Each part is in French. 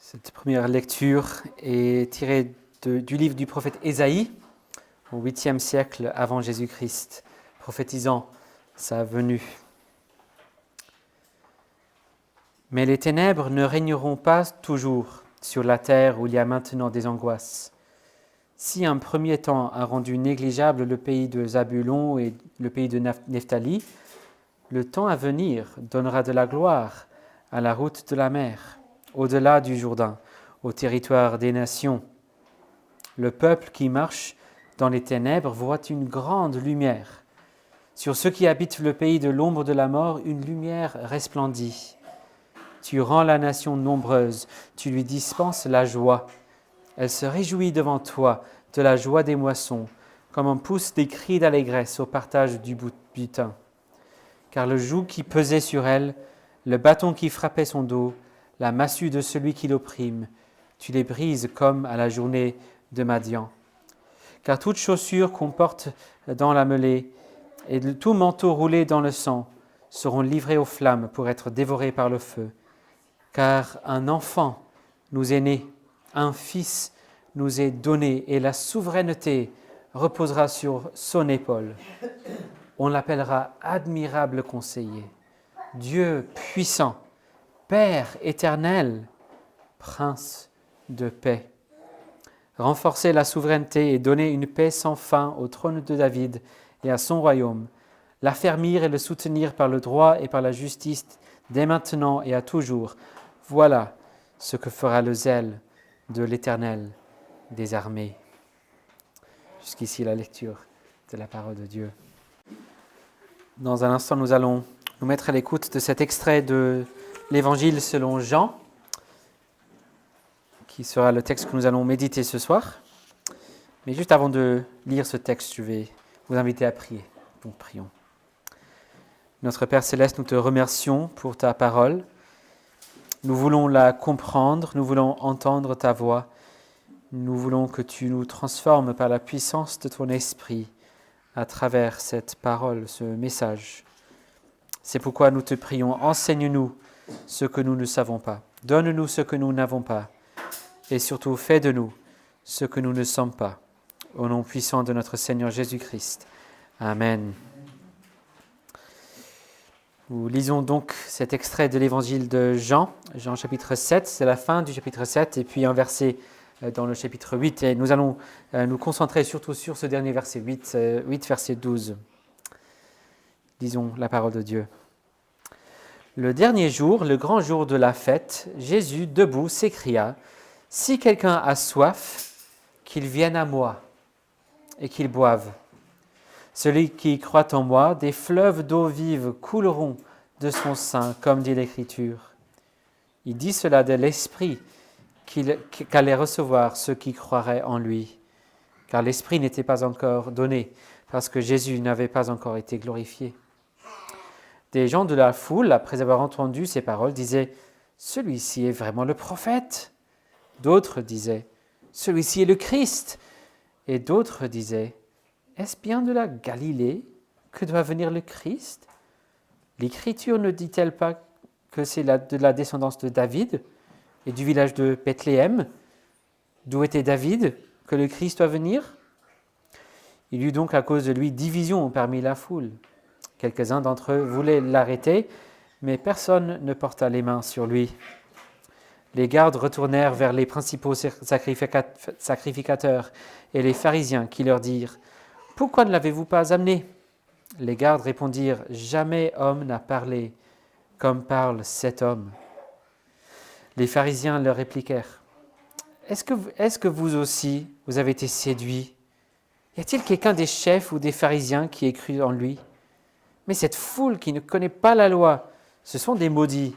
Cette première lecture est tirée du livre du prophète Ésaïe, au 8e siècle avant Jésus-Christ, prophétisant sa venue. Mais les ténèbres ne régneront pas toujours sur la terre où il y a maintenant des angoisses. Si un premier temps a rendu négligeable le pays de Zabulon et le pays de Nephtali, le temps à venir donnera de la gloire à la route de la mer, au-delà du Jourdain, au territoire des nations. Le peuple qui marche dans les ténèbres voit une grande lumière. Sur ceux qui habitent le pays de l'ombre de la mort, une lumière resplendit. Tu rends la nation nombreuse, tu lui dispenses la joie. Elle se réjouit devant toi de la joie des moissons, comme on pousse des cris d'allégresse au partage du butin. Car le joug qui pesait sur elle, le bâton qui frappait son dos, la massue de celui qui l'opprime, tu les brises comme à la journée de Madian. Car toute chaussure qu'on porte dans la mêlée et tout manteau roulé dans le sang seront livrés aux flammes pour être dévorés par le feu. Car un enfant nous est né, un fils nous est donné, et la souveraineté reposera sur son épaule. On l'appellera admirable conseiller, Dieu puissant, Père éternel, Prince de paix. Renforcer la souveraineté et donner une paix sans fin au trône de David et à son royaume, l'affermir et le soutenir par le droit et par la justice dès maintenant et à toujours. Voilà ce que fera le zèle de l'Éternel des armées. Jusqu'ici la lecture de la parole de Dieu. Dans un instant, nous allons nous mettre à l'écoute de cet extrait de l'Évangile selon Jean, qui sera le texte que nous allons méditer ce soir. Mais juste avant de lire ce texte, je vais vous inviter à prier. Donc prions. Notre Père Céleste, nous te remercions pour ta parole. Nous voulons la comprendre, nous voulons entendre ta voix. Nous voulons que tu nous transformes par la puissance de ton esprit à travers cette parole, ce message. C'est pourquoi nous te prions, enseigne-nous ce que nous ne savons pas. Donne-nous ce que nous n'avons pas. Et surtout, fais de nous ce que nous ne sommes pas. Au nom puissant de notre Seigneur Jésus-Christ. Amen. Nous lisons donc cet extrait de l'évangile de Jean, Jean chapitre 7, c'est la fin du chapitre 7, et puis un verset dans le chapitre 8. Et nous allons nous concentrer surtout sur ce dernier verset 8, verset 12. Lisons la parole de Dieu. Le dernier jour, le grand jour de la fête, Jésus, debout, s'écria, « Si quelqu'un a soif, qu'il vienne à moi et qu'il boive. Celui qui croit en moi, des fleuves d'eau vive couleront de son sein, comme dit l'Écriture. » Il dit cela de l'Esprit qu'allaient recevoir ceux qui croiraient en lui, car l'Esprit n'était pas encore donné, parce que Jésus n'avait pas encore été glorifié. Des gens de la foule, après avoir entendu ces paroles, disaient « Celui-ci est vraiment le prophète !» D'autres disaient « Celui-ci est le Christ !» Et d'autres disaient « Est-ce bien de la Galilée que doit venir le Christ ? L'Écriture ne dit-elle pas que c'est de la descendance de David et du village de Bethléem, d'où était David, que le Christ doit venir ?» Il y eut donc à cause de lui division parmi la foule. Quelques-uns d'entre eux voulaient l'arrêter, mais personne ne porta les mains sur lui. Les gardes retournèrent vers les principaux sacrificateurs et les pharisiens qui leur dirent « Pourquoi ne l'avez-vous pas amené ?» Les gardes répondirent « Jamais homme n'a parlé comme parle cet homme. » Les pharisiens leur répliquèrent « Est-ce que vous aussi, vous avez été séduits ? Y a-t-il quelqu'un des chefs ou des pharisiens qui ait cru en lui ? Mais cette foule qui ne connaît pas la loi, ce sont des maudits. »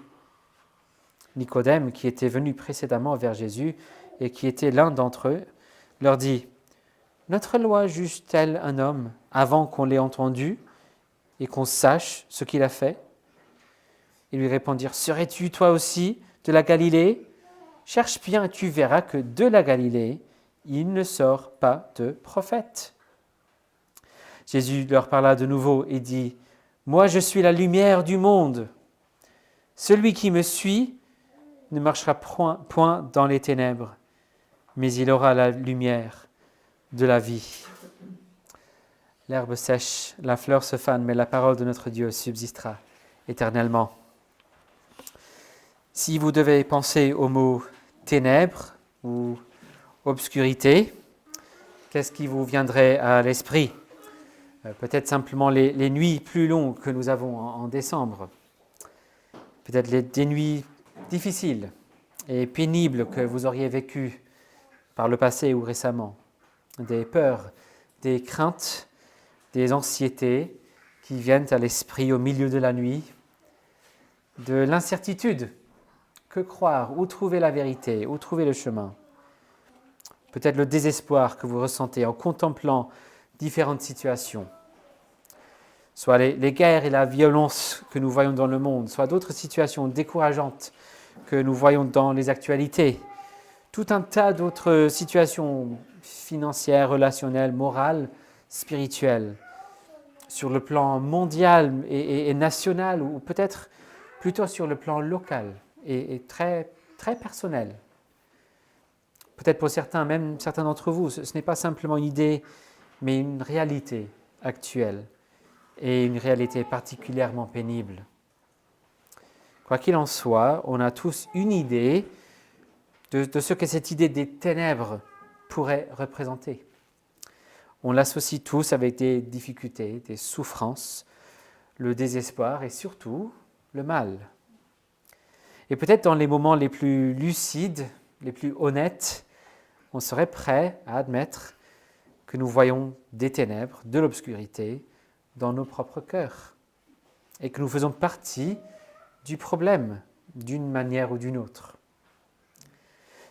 Nicodème, qui était venu précédemment vers Jésus et qui était l'un d'entre eux, leur dit « Notre loi juge-t-elle un homme avant qu'on l'ait entendu et qu'on sache ce qu'il a fait ?» Ils lui répondirent « Serais-tu toi aussi de la Galilée ? Cherche bien et tu verras que de la Galilée, il ne sort pas de prophète. » Jésus leur parla de nouveau et dit « Moi je suis la lumière du monde. Celui qui me suit ne marchera point dans les ténèbres, mais il aura la lumière de la vie. L'herbe sèche, la fleur se fane, mais la parole de notre Dieu subsistera éternellement. Si vous devez penser au mot ténèbres ou obscurité, qu'est-ce qui vous viendrait à l'esprit ? Peut-être simplement les nuits plus longues que nous avons en décembre. Peut-être des nuits difficiles et pénibles que vous auriez vécues par le passé ou récemment. Des peurs, des craintes, des anxiétés qui viennent à l'esprit au milieu de la nuit. De l'incertitude. Que croire? Où trouver la vérité? Où trouver le chemin? Peut-être le désespoir que vous ressentez en contemplant différentes situations. Soit les guerres et la violence que nous voyons dans le monde, soit d'autres situations décourageantes que nous voyons dans les actualités. Tout un tas d'autres situations financières, relationnelles, morales, spirituelles, sur le plan mondial et national, ou peut-être plutôt sur le plan local et très, très personnel. Peut-être pour certains, même certains d'entre vous, ce n'est pas simplement une idée, mais une réalité actuelle et une réalité particulièrement pénible. Quoi qu'il en soit, on a tous une idée de ce que cette idée des ténèbres pourrait représenter. On l'associe tous avec des difficultés, des souffrances, le désespoir et surtout le mal. Et peut-être dans les moments les plus lucides, les plus honnêtes, on serait prêt à admettre que nous voyons des ténèbres, de l'obscurité dans nos propres cœurs et que nous faisons partie du problème d'une manière ou d'une autre.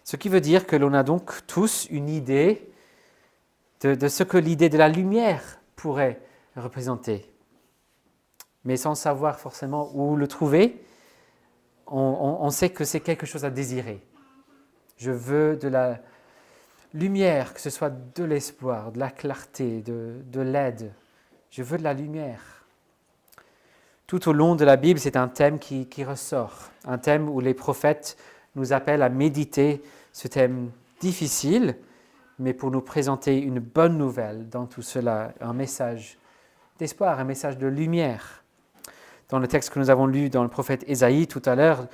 Ce qui veut dire que l'on a donc tous une idée de ce que l'idée de la lumière pourrait représenter. Mais sans savoir forcément où le trouver, on sait que c'est quelque chose à désirer. Je veux de la lumière, que ce soit de l'espoir, de la clarté, de l'aide. Je veux de la lumière. Tout au long de la Bible, c'est un thème qui ressort, un thème où les prophètes nous appellent à méditer ce thème difficile, mais pour nous présenter une bonne nouvelle dans tout cela, un message d'espoir, un message de lumière. Dans le texte que nous avons lu dans le prophète Ésaïe tout à l'heure,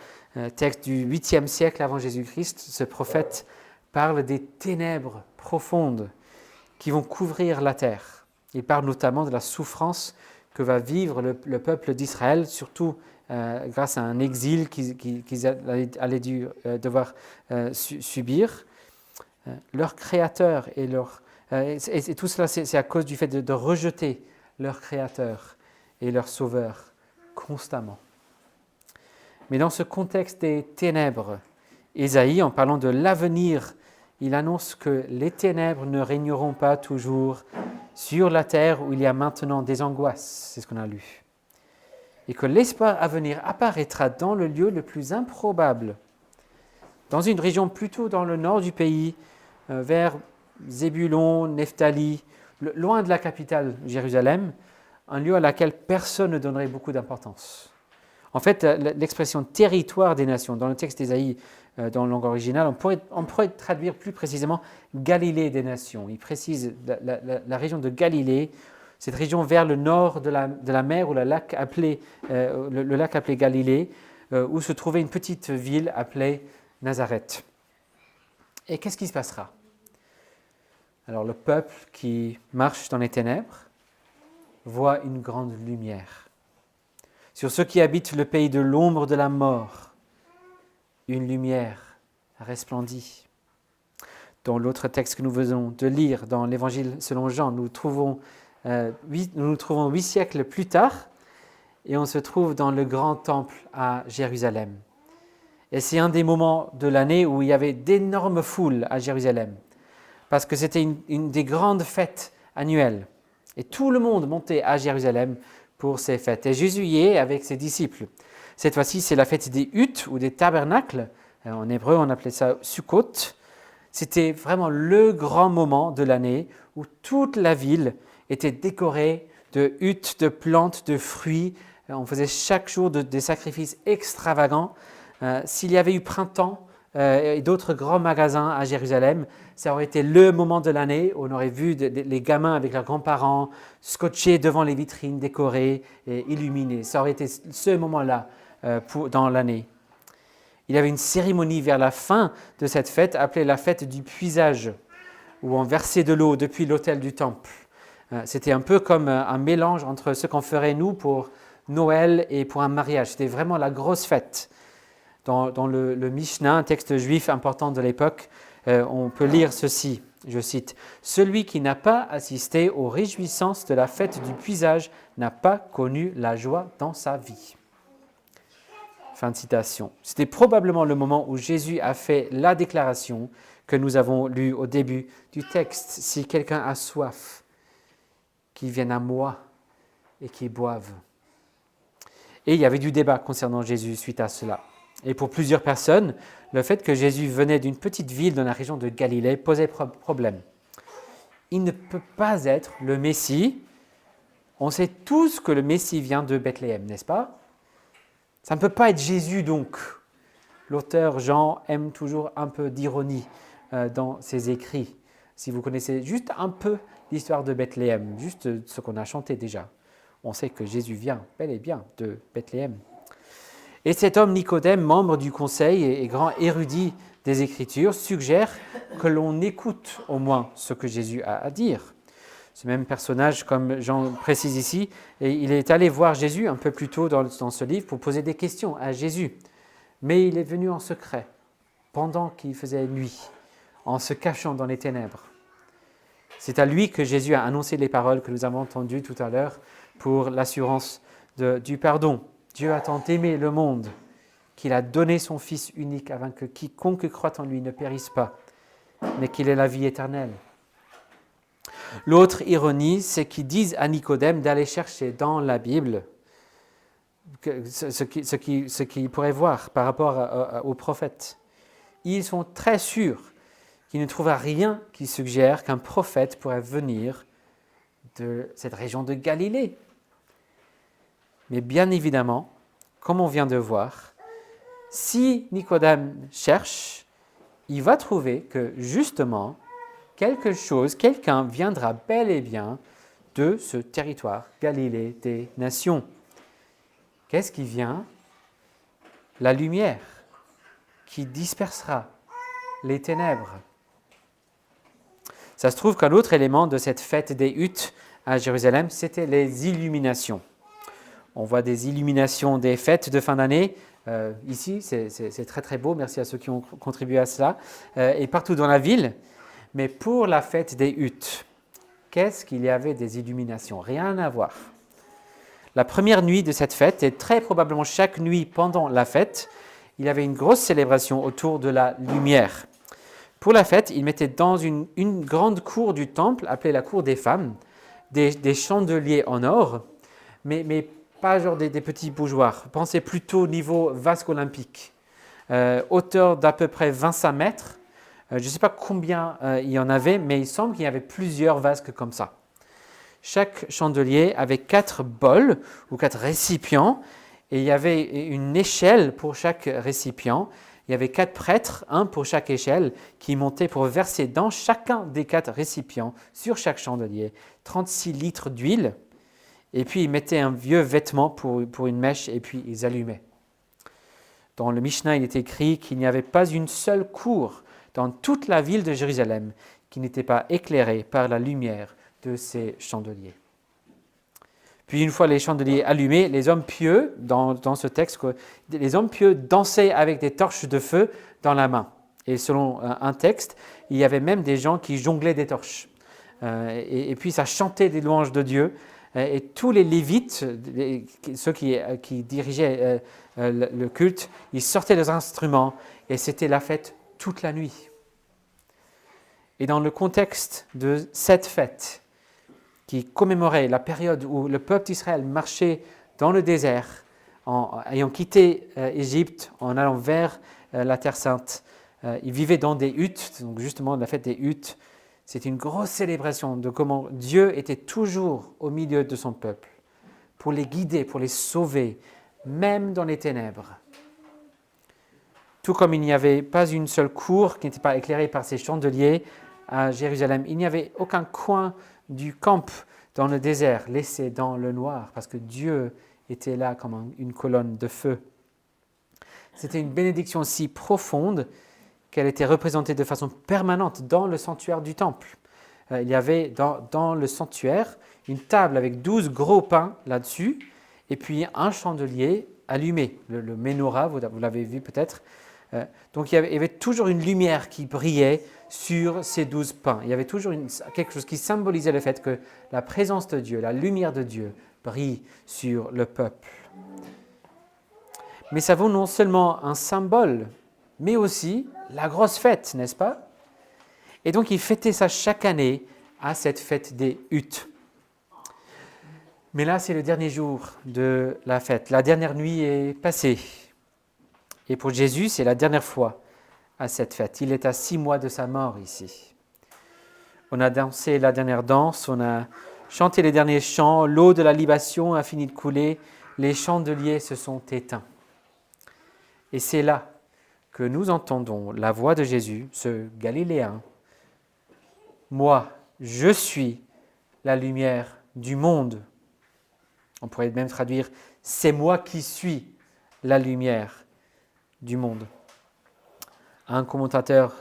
texte du 8e siècle avant Jésus-Christ, ce prophète parle des ténèbres profondes qui vont couvrir la terre. Il parle notamment de la souffrance que va vivre le peuple d'Israël, surtout grâce à un exil qu'ils allaient devoir subir. Leur Créateur et tout cela, c'est à cause du fait de rejeter leur Créateur et leur Sauveur constamment. Mais dans ce contexte des ténèbres, Ésaïe, en parlant de l'avenir, il annonce que les ténèbres ne régneront pas toujours sur la terre où il y a maintenant des angoisses, c'est ce qu'on a lu. Et que l'espoir à venir apparaîtra dans le lieu le plus improbable, dans une région plutôt dans le nord du pays, vers Zébulon, Nephtali, loin de la capitale Jérusalem, un lieu à laquelle personne ne donnerait beaucoup d'importance. En fait, l'expression « territoire des nations » dans le texte d'Ésaïe, dans la langue originale, on pourrait traduire plus précisément « Galilée des nations ». Il précise la région de Galilée, cette région vers le nord de la mer, ou le lac appelé Galilée, où se trouvait une petite ville appelée Nazareth. Et qu'est-ce qui se passera ? Alors le peuple qui marche dans les ténèbres voit une grande lumière. Sur ceux qui habitent le pays de l'ombre de la mort, une lumière resplendit. Dans l'autre texte que nous venons de lire, dans l'Évangile selon Jean, nous nous trouvons 8 siècles plus tard, et on se trouve dans le grand temple à Jérusalem. Et c'est un des moments de l'année où il y avait d'énormes foules à Jérusalem, parce que c'était une des grandes fêtes annuelles. Et tout le monde montait à Jérusalem pour ces fêtes. Et Jésus y est avec ses disciples. Cette fois-ci, c'est la fête des huttes ou des tabernacles. En hébreu, on appelait ça Sukkot. C'était vraiment le grand moment de l'année où toute la ville était décorée de huttes, de plantes, de fruits. On faisait chaque jour des sacrifices extravagants S'il y avait eu printemps et d'autres grands magasins à Jérusalem, ça aurait été le moment de l'année où on aurait vu les gamins avec leurs grands-parents scotchés devant les vitrines, décorés et illuminés. Ça aurait été ce moment-là dans l'année. Il y avait une cérémonie vers la fin de cette fête appelée la fête du puisage, où on versait de l'eau depuis l'autel du temple. C'était un peu comme un mélange entre ce qu'on ferait nous pour Noël et pour un mariage. C'était vraiment la grosse fête. Dans le Mishnah, un texte juif important de l'époque, on peut lire ceci, je cite, « Celui qui n'a pas assisté aux réjouissances de la fête du puisage n'a pas connu la joie dans sa vie. » Fin de citation. C'était probablement le moment où Jésus a fait la déclaration que nous avons lue au début du texte. « Si quelqu'un a soif, qu'il vienne à moi et qu'il boive. » Et il y avait du débat concernant Jésus suite à cela. Et pour plusieurs personnes, le fait que Jésus venait d'une petite ville dans la région de Galilée posait problème. Il ne peut pas être le Messie. On sait tous que le Messie vient de Bethléem, n'est-ce pas? Ça ne peut pas être Jésus donc. L'auteur Jean aime toujours un peu d'ironie dans ses écrits. Si vous connaissez juste un peu l'histoire de Bethléem, juste ce qu'on a chanté déjà, on sait que Jésus vient bel et bien de Bethléem. Et cet homme Nicodème, membre du conseil et grand érudit des Écritures, suggère que l'on écoute au moins ce que Jésus a à dire. Ce même personnage, comme Jean précise ici, et il est allé voir Jésus un peu plus tôt dans ce livre pour poser des questions à Jésus. Mais il est venu en secret, pendant qu'il faisait nuit, en se cachant dans les ténèbres. C'est à lui que Jésus a annoncé les paroles que nous avons entendues tout à l'heure pour l'assurance du pardon. Dieu a tant aimé le monde qu'il a donné son Fils unique afin que quiconque croit en lui ne périsse pas, mais qu'il ait la vie éternelle. L'autre ironie, c'est qu'ils disent à Nicodème d'aller chercher dans la Bible ce qu'il pourrait voir par rapport aux prophètes. Ils sont très sûrs qu'il ne trouvera rien qui suggère qu'un prophète pourrait venir de cette région de Galilée. Mais bien évidemment, comme on vient de voir, si Nicodème cherche, il va trouver que justement, quelqu'un viendra bel et bien de ce territoire, Galilée des nations. Qu'est-ce qui vient? La lumière qui dispersera les ténèbres. Ça se trouve qu'un autre élément de cette fête des huttes à Jérusalem, c'était les illuminations. On voit des illuminations des fêtes de fin d'année. Ici, c'est très très beau. Merci à ceux qui ont contribué à cela. Et partout dans la ville. Mais pour la fête des huttes, qu'est-ce qu'il y avait des illuminations? Rien à voir. La première nuit de cette fête, et très probablement chaque nuit pendant la fête, il y avait une grosse célébration autour de la lumière. Pour la fête, ils mettaient dans une grande cour du temple, appelée la cour des femmes, des chandeliers en or, mais pas genre des petits bougeoirs. Pensez plutôt au niveau vasque olympique. Hauteur d'à peu près 25 mètres. Je ne sais pas combien il y en avait, mais il semble qu'il y avait plusieurs vasques comme ça. Chaque chandelier avait 4 bols ou 4 récipients, et il y avait une échelle pour chaque récipient. Il y avait 4 prêtres, un pour chaque échelle, qui montaient pour verser dans chacun des 4 récipients, sur chaque chandelier, 36 litres d'huile. Et puis ils mettaient un vieux vêtement pour une mèche, et puis ils allumaient. Dans le Mishnah, il est écrit qu'il n'y avait pas une seule cour dans toute la ville de Jérusalem qui n'était pas éclairée par la lumière de ces chandeliers. Puis une fois les chandeliers allumés, les hommes pieux, dans ce texte, les hommes pieux dansaient avec des torches de feu dans la main. Et selon un texte, il y avait même des gens qui jonglaient des torches. Et puis ça chantait des louanges de Dieu. Et tous les Lévites, ceux qui dirigeaient le culte, ils sortaient leurs instruments et c'était la fête toute la nuit. Et dans le contexte de cette fête, qui commémorait la période où le peuple d'Israël marchait dans le désert, ayant quitté Égypte, en allant vers la Terre Sainte. Ils vivaient dans des huttes, donc justement la fête des huttes. C'est une grosse célébration de comment Dieu était toujours au milieu de son peuple, pour les guider, pour les sauver, même dans les ténèbres. Tout comme il n'y avait pas une seule cour qui n'était pas éclairée par ces chandeliers à Jérusalem. Il n'y avait aucun coin du camp dans le désert laissé dans le noir, parce que Dieu était là comme une colonne de feu. C'était une bénédiction si profonde qu'elle était représentée de façon permanente dans le sanctuaire du temple. Il y avait dans le sanctuaire une table avec 12 gros pains là-dessus, et puis un chandelier allumé, le menorah, vous l'avez vu peut-être. Donc il y avait toujours une lumière qui brillait sur ces 12 pains. Il y avait toujours quelque chose qui symbolisait le fait que la présence de Dieu, la lumière de Dieu brille sur le peuple. Mais ça vaut non seulement un symbole, mais aussi la grosse fête, n'est-ce pas? Et donc ils fêtaient ça chaque année à cette fête des huttes. Mais là, c'est le dernier jour de la fête. La dernière nuit est passée. Et pour Jésus, c'est la dernière fois à cette fête. Il est à 6 mois de sa mort ici. On a dansé la dernière danse, on a chanté les derniers chants, l'eau de la libation a fini de couler, les chandeliers se sont éteints. Et c'est là que nous entendons la voix de Jésus, ce Galiléen. Moi, je suis la lumière du monde. On pourrait même traduire « c'est moi qui suis la lumière du monde ». Un commentateur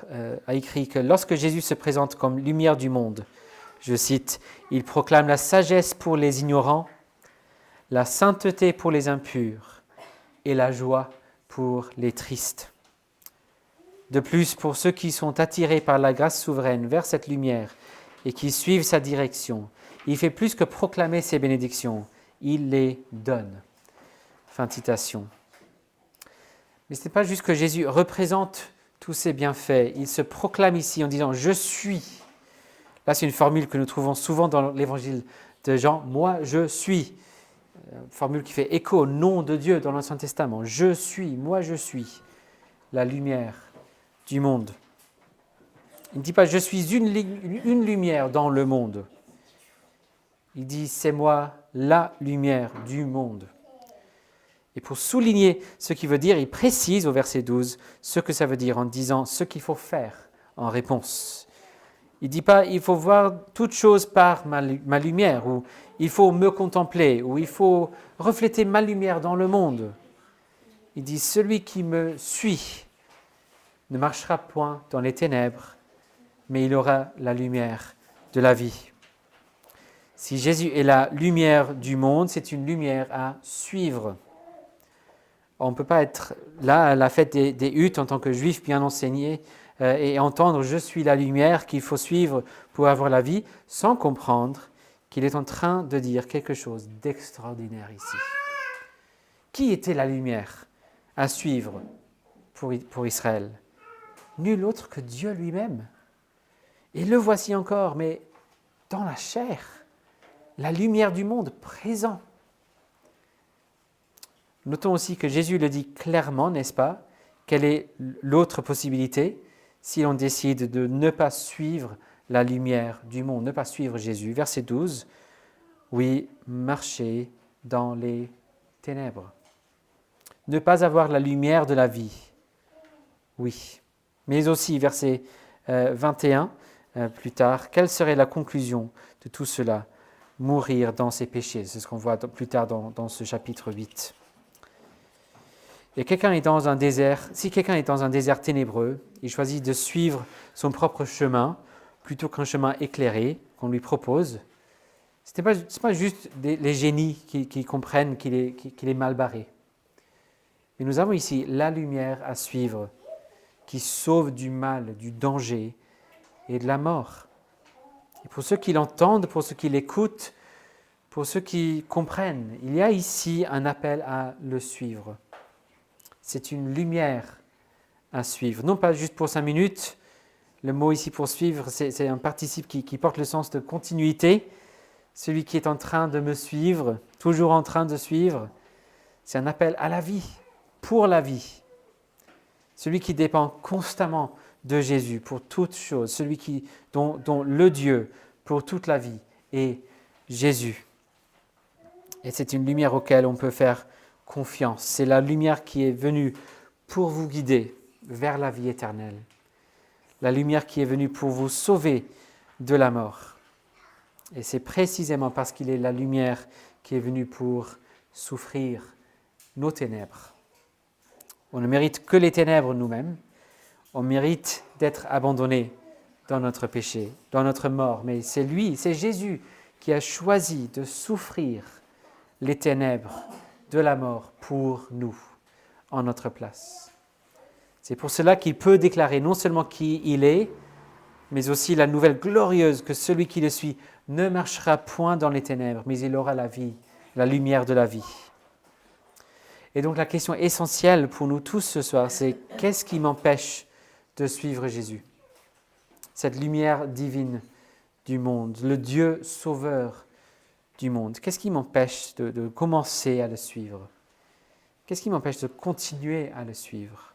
a écrit que lorsque Jésus se présente comme lumière du monde, je cite, « il proclame la sagesse pour les ignorants, la sainteté pour les impurs et la joie pour les tristes. De plus, pour ceux qui sont attirés par la grâce souveraine vers cette lumière et qui suivent sa direction, il fait plus que proclamer ses bénédictions, il les donne. » Fin de citation. Mais ce n'est pas juste que Jésus représente tous ces bienfaits, il se proclame ici en disant « je suis ». Là, c'est une formule que nous trouvons souvent dans l'évangile de Jean, « moi, je suis ». Une formule qui fait écho au nom de Dieu dans l'Ancien Testament. « Je suis, moi je suis la lumière du monde ». Il ne dit pas « je suis une lumière dans le monde ». Il dit « c'est moi la lumière du monde ». Et pour souligner ce qu'il veut dire, il précise au verset 12 ce que ça veut dire en disant ce qu'il faut faire en réponse. Il ne dit pas « il faut voir toute chose par ma lumière » ou « il faut me contempler » ou « il faut refléter ma lumière dans le monde ». Il dit « celui qui me suit ne marchera point dans les ténèbres, mais il aura la lumière de la vie ». Si Jésus est la lumière du monde, c'est une lumière à suivre. On ne peut pas être là à la fête des huttes en tant que juif bien enseigné et entendre « je suis la lumière qu'il faut suivre pour avoir la vie » sans comprendre qu'il est en train de dire quelque chose d'extraordinaire ici. Qui était la lumière à suivre pour Israël? Nul autre que Dieu lui-même. Et le voici encore, mais dans la chair, la lumière du monde présent. Notons aussi que Jésus le dit clairement, n'est-ce pas? Quelle est l'autre possibilité si l'on décide de ne pas suivre la lumière du monde, ne pas suivre Jésus? Verset 12, oui, marcher dans les ténèbres. Ne pas avoir la lumière de la vie, oui. Mais aussi, verset 21, plus tard, quelle serait la conclusion de tout cela? Mourir dans ses péchés, c'est ce qu'on voit plus tard dans ce chapitre 8. Et si quelqu'un est dans un désert ténébreux, il choisit de suivre son propre chemin plutôt qu'un chemin éclairé qu'on lui propose. Ce n'est pas juste les génies qui comprennent qu'il est mal barré. Mais nous avons ici la lumière à suivre qui sauve du mal, du danger et de la mort. Et pour ceux qui l'entendent, pour ceux qui l'écoutent, pour ceux qui comprennent, il y a ici un appel à le suivre. C'est une lumière à suivre. Non pas juste pour 5 minutes. Le mot ici pour suivre, c'est un participe qui porte le sens de continuité. Celui qui est en train de me suivre, toujours en train de suivre, c'est un appel à la vie, pour la vie. Celui qui dépend constamment de Jésus pour toutes choses. Celui dont le Dieu pour toute la vie est Jésus. Et c'est une lumière auquel on peut faire confiance. C'est la lumière qui est venue pour vous guider vers la vie éternelle. La lumière qui est venue pour vous sauver de la mort. Et c'est précisément parce qu'il est la lumière qui est venue pour souffrir nos ténèbres. On ne mérite que les ténèbres nous-mêmes. On mérite d'être abandonnés dans notre péché, dans notre mort. Mais c'est lui, c'est Jésus qui a choisi de souffrir les ténèbres de la mort pour nous, en notre place. C'est pour cela qu'il peut déclarer non seulement qui il est, mais aussi la nouvelle glorieuse que celui qui le suit ne marchera point dans les ténèbres, mais il aura la vie, la lumière de la vie. Et donc la question essentielle pour nous tous ce soir, c'est qu'est-ce qui m'empêche de suivre Jésus? Cette lumière divine du monde, le Dieu sauveur du monde. Qu'est-ce qui m'empêche de commencer à le suivre? Qu'est-ce qui m'empêche de continuer à le suivre?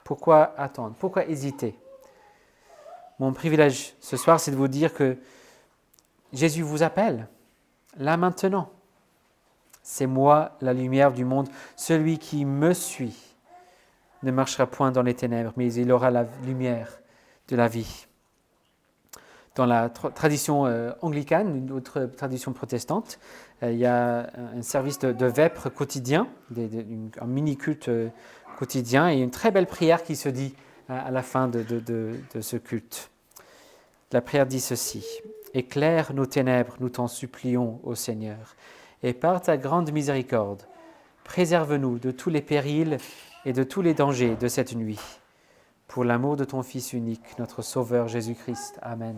Pourquoi attendre? Pourquoi hésiter? Mon privilège ce soir, c'est de vous dire que Jésus vous appelle, là maintenant. C'est moi la lumière du monde. Celui qui me suit ne marchera point dans les ténèbres, mais il aura la lumière de la vie. Dans la tradition anglicane, une autre tradition protestante, il y a un service de vêpres quotidien, un mini-culte quotidien, et une très belle prière qui se dit à la fin de ce culte. La prière dit ceci: « Éclaire nos ténèbres, nous t'en supplions, ô Seigneur, et par ta grande miséricorde, préserve-nous de tous les périls et de tous les dangers de cette nuit. Pour l'amour de ton Fils unique, notre Sauveur Jésus-Christ. Amen. »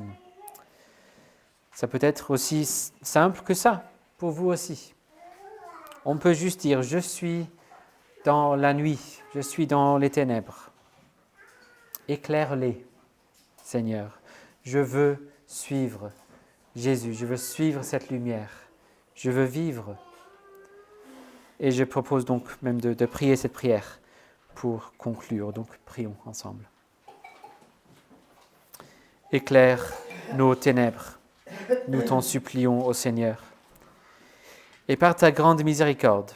Ça peut être aussi simple que ça, pour vous aussi. On peut juste dire « Je suis dans la nuit, je suis dans les ténèbres. Éclaire-les, Seigneur. Je veux suivre Jésus, je veux suivre cette lumière. Je veux vivre. » Et je propose donc même de prier cette prière pour conclure. Donc prions ensemble. Éclaire nos ténèbres, nous t'en supplions, ô Seigneur. Et par ta grande miséricorde,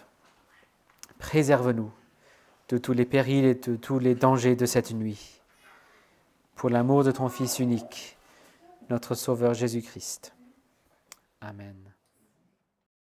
préserve-nous de tous les périls et de tous les dangers de cette nuit. Pour l'amour de ton Fils unique, notre Sauveur Jésus-Christ. Amen.